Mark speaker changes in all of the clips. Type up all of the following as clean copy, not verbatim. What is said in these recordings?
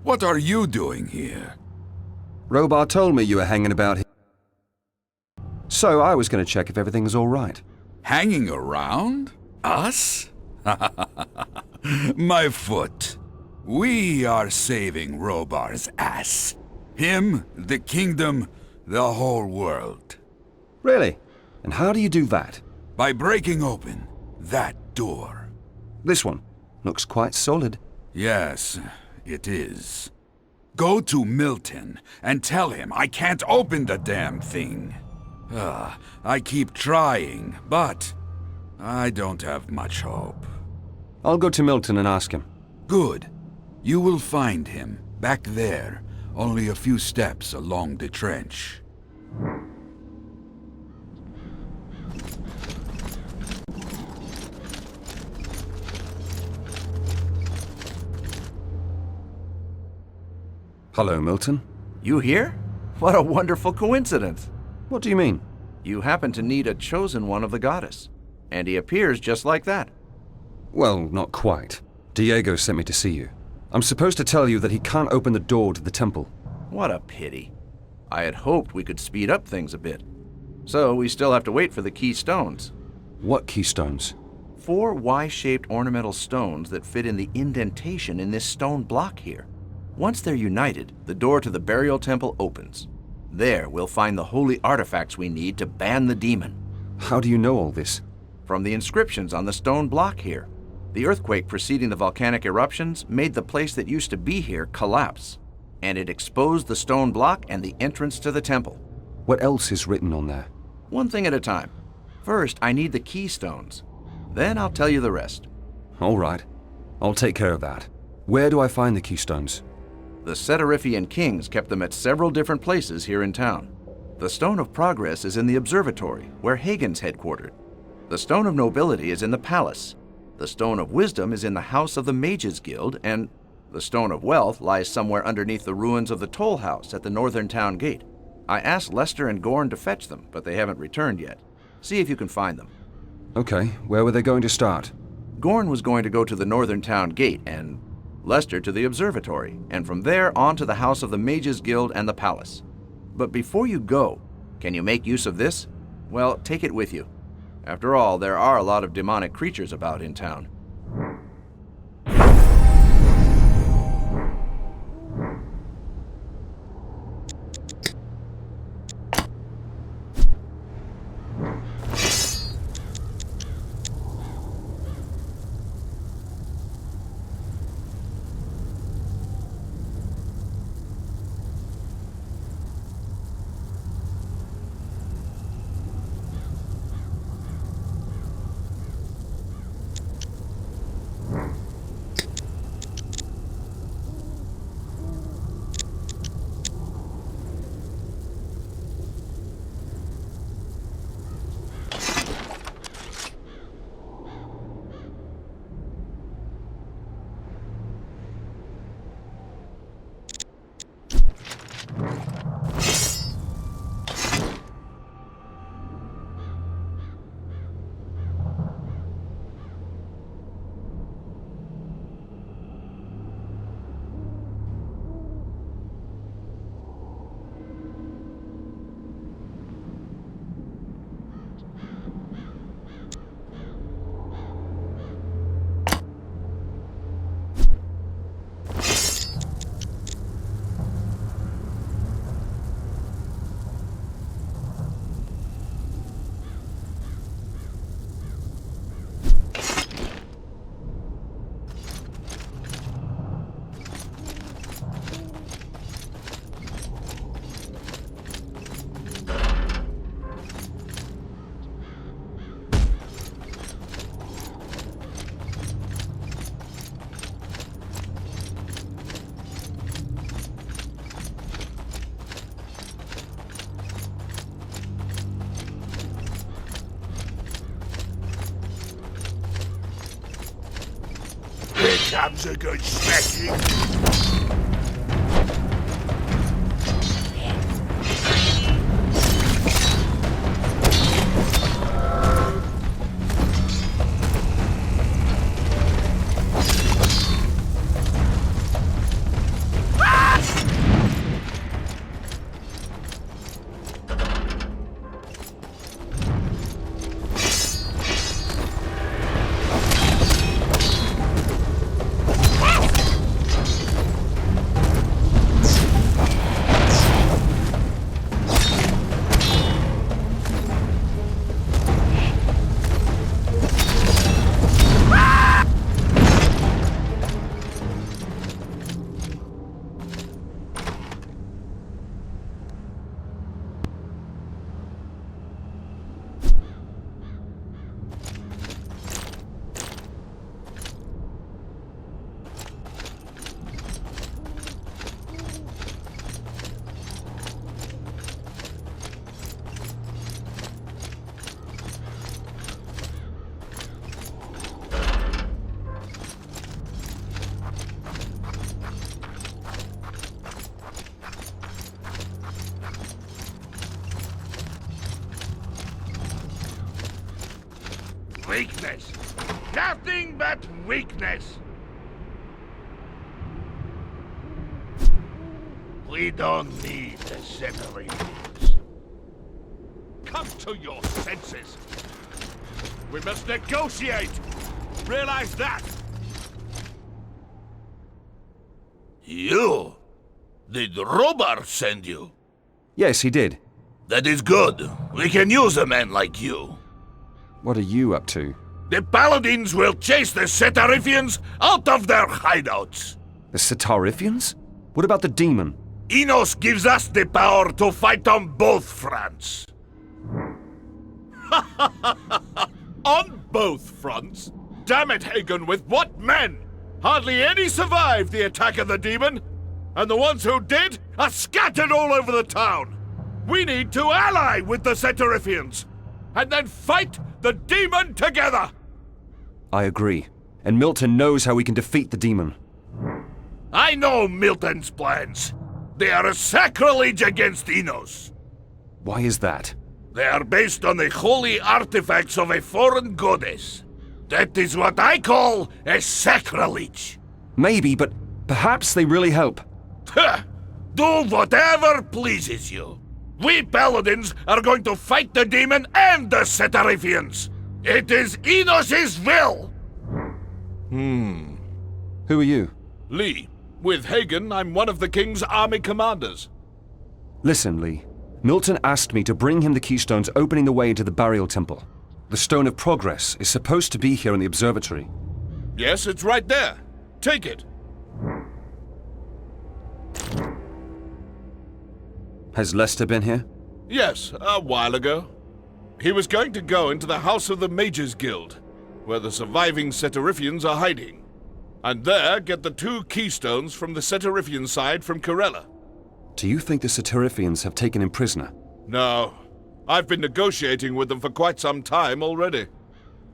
Speaker 1: What are you doing here?
Speaker 2: Robar told me you were hanging about here. So I was going to check if everything's all right.
Speaker 1: Hanging around? Us? My foot. We are saving Robar's ass. Him, the kingdom, the whole world.
Speaker 2: Really? And how do you do that?
Speaker 1: By breaking open that door.
Speaker 2: This one looks quite solid.
Speaker 1: Yes, it is. Go to Milten and tell him I can't open the damn thing. I keep trying, but I don't have much hope.
Speaker 2: I'll go to Milton and ask him.
Speaker 1: Good. You will find him back there, only a few steps along the trench.
Speaker 2: Hello, Milton.
Speaker 3: You here? What a wonderful coincidence.
Speaker 2: What do you mean?
Speaker 3: You happen to need a chosen one of the goddess, and he appears just like that.
Speaker 2: Well, not quite. Diego sent me to see you. I'm supposed to tell you that he can't open the door to the temple.
Speaker 3: What a pity. I had hoped we could speed up things a bit. So we still have to wait for the key stones.
Speaker 2: What keystones?
Speaker 3: 4 Y-shaped ornamental stones that fit in the indentation in this stone block here. Once they're united, the door to the burial temple opens. There, we'll find the holy artifacts we need to ban the demon.
Speaker 2: How do you know all this?
Speaker 3: From the inscriptions on the stone block here. The earthquake preceding the volcanic eruptions made the place that used to be here collapse, and it exposed the stone block and the entrance to the temple.
Speaker 2: What else is written on there?
Speaker 3: One thing at a time. First, I need the keystones. Then I'll tell you the rest.
Speaker 2: All right. I'll take care of that. Where do I find the keystones?
Speaker 3: The Setarrifian kings kept them at several different places here in town. The Stone of Progress is in the observatory, where Hagen's headquartered. The Stone of Nobility is in the palace. The Stone of Wisdom is in the house of the Mages Guild, and the Stone of Wealth lies somewhere underneath the ruins of the toll house at the northern town gate. I asked Lester and Gorn to fetch them, but they haven't returned yet. See if you can find them.
Speaker 2: Okay, where were they going to start?
Speaker 3: Gorn was going to go to the northern town gate, and Lester to the observatory, and from there on to the house of the Mages Guild and the palace. But before you go, can you make use of this? Well, take it with you. After all, there are a lot of demonic creatures about in town.
Speaker 4: Comes a good smacking. Weakness. Nothing but weakness. We don't need the Setarrif. Come to your senses. We must negotiate. Realize that. You? Did Robert send you?
Speaker 2: Yes, he did.
Speaker 4: That is good. We can use a man like you.
Speaker 2: What are you up to?
Speaker 4: The Paladins will chase the Setarrifians out of their hideouts.
Speaker 2: The Setarrifians? What about the demon?
Speaker 4: Enos gives us the power to fight on both fronts. On both fronts? Damn it, Hagen, with what men? Hardly any survived the attack of the demon, and the ones who did are scattered all over the town. We need to ally with the Setarrifians, and then fight the demon together!
Speaker 2: I agree. And Milten knows how we can defeat the demon.
Speaker 4: I know Milten's plans. They are a sacrilege against Enos.
Speaker 2: Why is that?
Speaker 4: They are based on the holy artifacts of a foreign goddess. That is what I call a sacrilege.
Speaker 2: Maybe, but perhaps they really help.
Speaker 4: Do whatever pleases you. We Paladins are going to fight the demon and the Setarrifians. It is Enos' will.
Speaker 2: Who are you?
Speaker 4: Lee. With Hagen, I'm one of the king's army commanders.
Speaker 2: Listen, Lee. Milten asked me to bring him the keystones opening the way into the burial temple. The Stone of Progress is supposed to be here in the observatory.
Speaker 4: Yes, it's right there. Take it.
Speaker 2: Has Lester been here?
Speaker 4: Yes, a while ago. He was going to go into the House of the Mages Guild, where the surviving Setarrifians are hiding, and there get the 2 keystones from the Setarrifian side from Corella.
Speaker 2: Do you think the Setarrifians have taken him prisoner?
Speaker 4: No. I've been negotiating with them for quite some time already.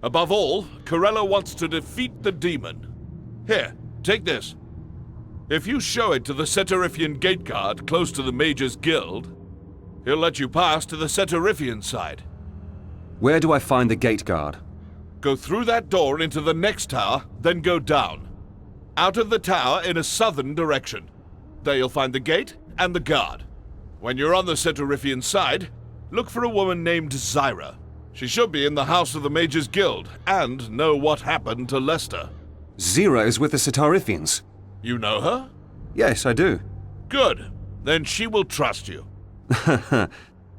Speaker 4: Above all, Corella wants to defeat the demon. Here, take this. If you show it to the Setarrifian gate guard close to the Mages Guild, he'll let you pass to the Setarrifian side.
Speaker 2: Where do I find the gate guard?
Speaker 4: Go through that door into the next tower, then go down. Out of the tower in a southern direction. There you'll find the gate and the guard. When you're on the Setarrifian side, look for a woman named Zyra. She should be in the House of the Mages Guild and know what happened to Lester.
Speaker 2: Zyra is with the Setarrifians.
Speaker 4: You know her?
Speaker 2: Yes, I do.
Speaker 4: Good. Then she will trust you.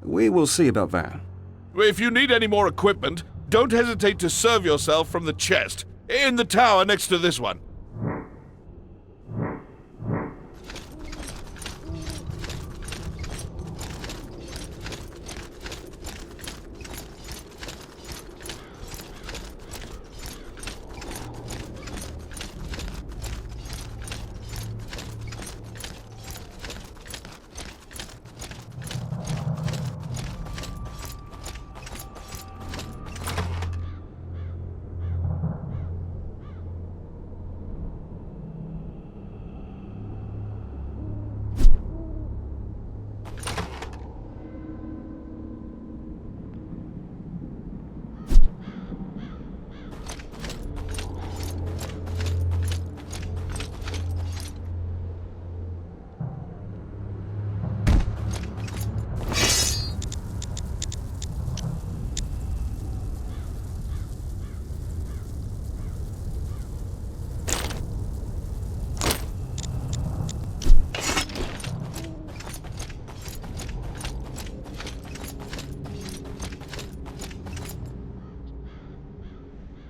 Speaker 2: We will see about that.
Speaker 4: If you need any more equipment, don't hesitate to serve yourself from the chest in the tower next to this one.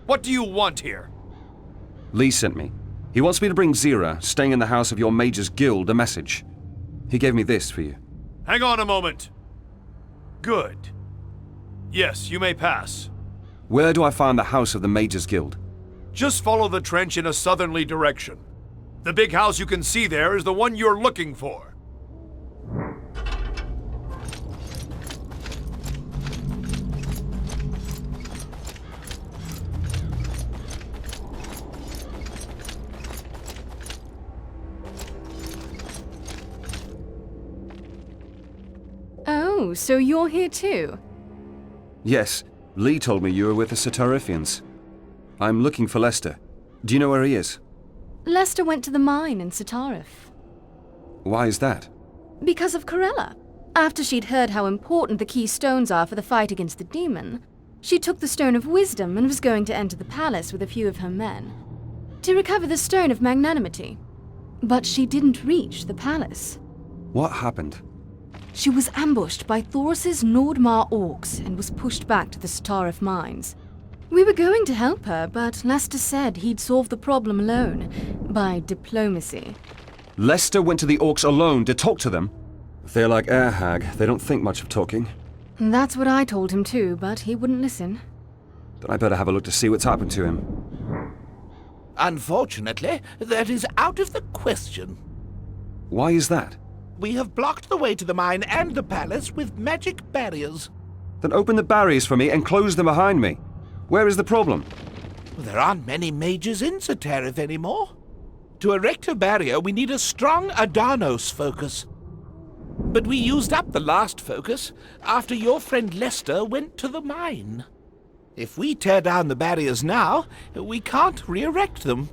Speaker 5: What do you want here?
Speaker 2: Lee sent me. He wants me to bring Zyra, staying in the house of your Mages Guild, a message. He gave me this for you.
Speaker 5: Hang on a moment. Good. Yes, you may pass.
Speaker 2: Where do I find the house of the Mages Guild?
Speaker 5: Just follow the trench in a southerly direction. The big house you can see there is the one you're looking for.
Speaker 6: Oh, so you're here too?
Speaker 2: Yes, Lee told me you were with the Setarrifians. I'm looking for Lester. Do you know where he is?
Speaker 6: Lester went to the mine in Setarrif.
Speaker 2: Why is that?
Speaker 6: Because of Corella. After she'd heard how important the key stones are for the fight against the demon, she took the Stone of Wisdom and was going to enter the palace with a few of her men to recover the Stone of Magnanimity. But she didn't reach the palace.
Speaker 2: What happened?
Speaker 6: She was ambushed by Thoris's Nordmar orcs and was pushed back to the Setarrif mines. We were going to help her, but Lester said he'd solve the problem alone, by diplomacy.
Speaker 2: Lester went to the orcs alone to talk to them? They're like air hag. They don't think much of talking.
Speaker 6: That's what I told him too, but he wouldn't listen.
Speaker 2: Then I better have a look to see what's happened to him.
Speaker 7: Unfortunately, that is out of the question.
Speaker 2: Why is that?
Speaker 7: We have blocked the way to the mine and the palace with magic barriers.
Speaker 2: Then open the barriers for me and close them behind me. Where is the problem?
Speaker 7: There aren't many mages in Setarrif anymore. To erect a barrier, we need a strong Adanos focus. But we used up the last focus after your friend Lester went to the mine. If we tear down the barriers now, we can't re-erect them.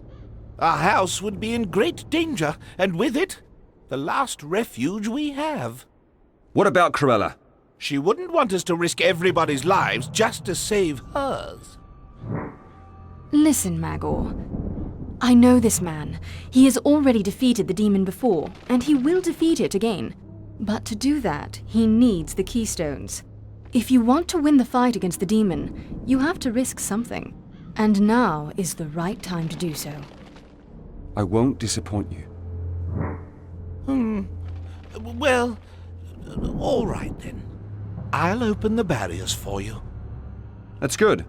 Speaker 7: Our house would be in great danger, and with it, the last refuge we have.
Speaker 2: What about Corella?
Speaker 7: She wouldn't want us to risk everybody's lives just to save hers.
Speaker 6: Listen, Magor. I know this man. He has already defeated the demon before, and he will defeat it again. But to do that, he needs the keystones. If you want to win the fight against the demon, you have to risk something. And now is the right time to do so.
Speaker 2: I won't disappoint you.
Speaker 7: Well, all right then. I'll open the barriers for you.
Speaker 2: That's good.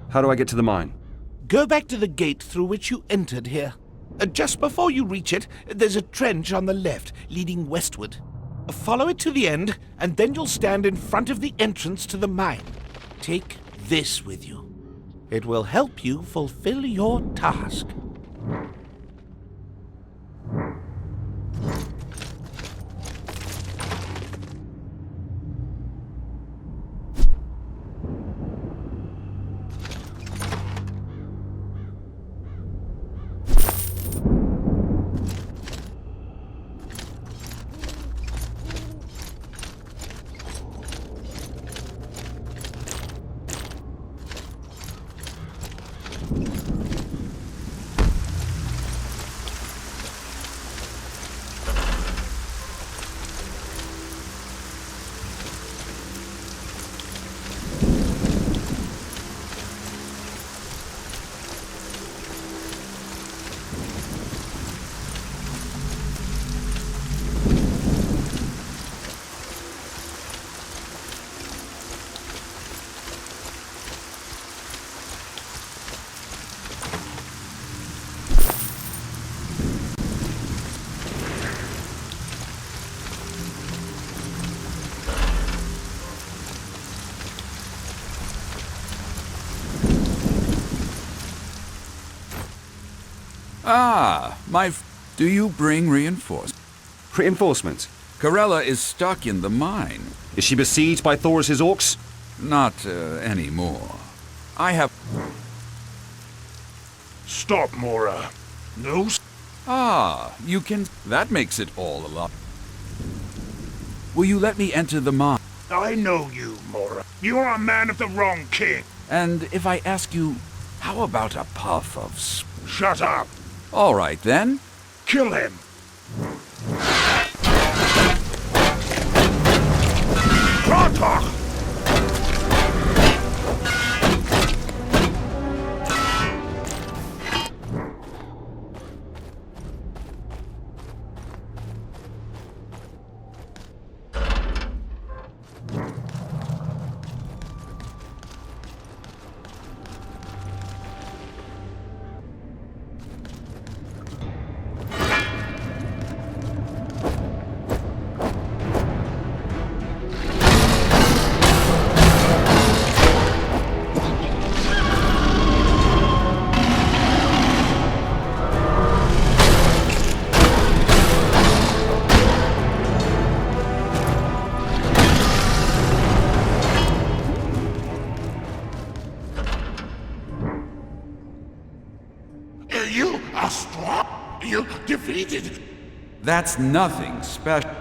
Speaker 2: How do I get to the mine?
Speaker 7: Go back to the gate through which you entered here. Just before you reach it, there's a trench on the left leading westward. Follow it to the end, and then you'll stand in front of the entrance to the mine. Take this with you. It will help you fulfill your task.
Speaker 1: Ah, do you bring reinforcements?
Speaker 2: Reinforcements?
Speaker 1: Corella is stuck in the mine.
Speaker 2: Is she besieged by Thoris's orcs?
Speaker 1: Not anymore. I have...
Speaker 5: Stop, Mora. No.
Speaker 1: Ah, you can... That makes it all a lot. Will you let me enter the mine?
Speaker 5: I know you, Mora. You are a man of the wrong king.
Speaker 1: And if I ask you, how about a puff of...
Speaker 5: Shut up.
Speaker 1: All right, then.
Speaker 5: Kill him. Rotok!
Speaker 8: You are strong. You defeated.
Speaker 1: That's nothing special.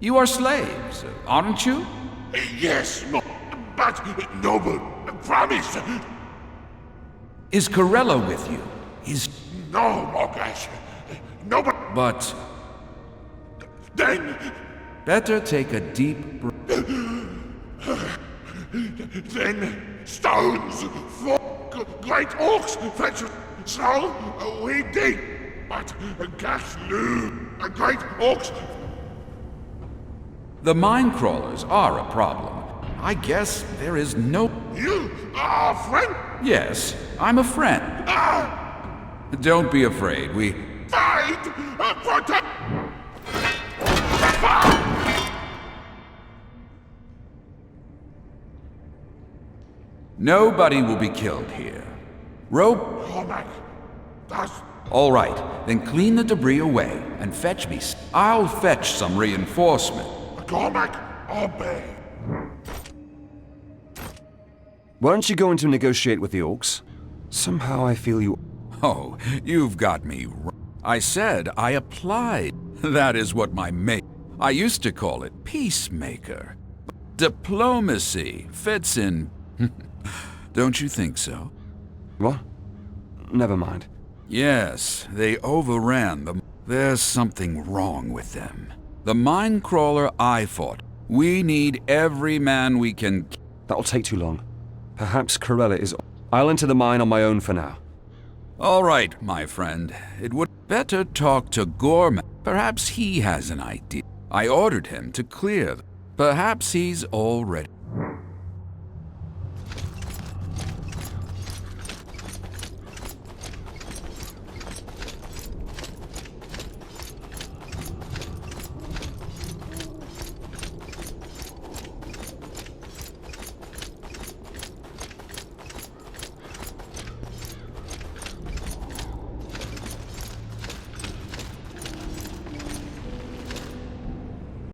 Speaker 1: You are slaves, aren't you?
Speaker 8: Yes, no, but noble, promise.
Speaker 1: Is Corella with you? Is...
Speaker 8: No, Morgash. No,
Speaker 1: But...
Speaker 8: then
Speaker 1: better take a deep breath.
Speaker 8: Then stones for great orcs fetch. So we dig. But Gashlu, great orcs.
Speaker 1: The mine crawlers are a problem. I guess there is no...
Speaker 8: You are a friend.
Speaker 1: Yes, I'm a friend. Don't be afraid, we...
Speaker 8: Fight! Protect!
Speaker 1: Nobody will be killed here. Rope...
Speaker 8: Cormac, that's...
Speaker 1: All right, then clean the debris away and fetch me... I'll fetch some reinforcement.
Speaker 8: Cormac, obey.
Speaker 2: Weren't you going to negotiate with the orcs? Somehow I feel you...
Speaker 1: Oh, you've got me I said I applied. That is what my mate... I used to call it peacemaker. Diplomacy fits in... Don't you think so?
Speaker 2: What? Never mind.
Speaker 1: Yes, they overran them. There's something wrong with them. The mine crawler I fought. We need every man we can...
Speaker 2: That'll take too long. Perhaps Corella is... I'll enter the mine on my own for now.
Speaker 1: All right, my friend. It would better talk to Gorman. Perhaps he has an idea. I ordered him to clear them. Perhaps he's already...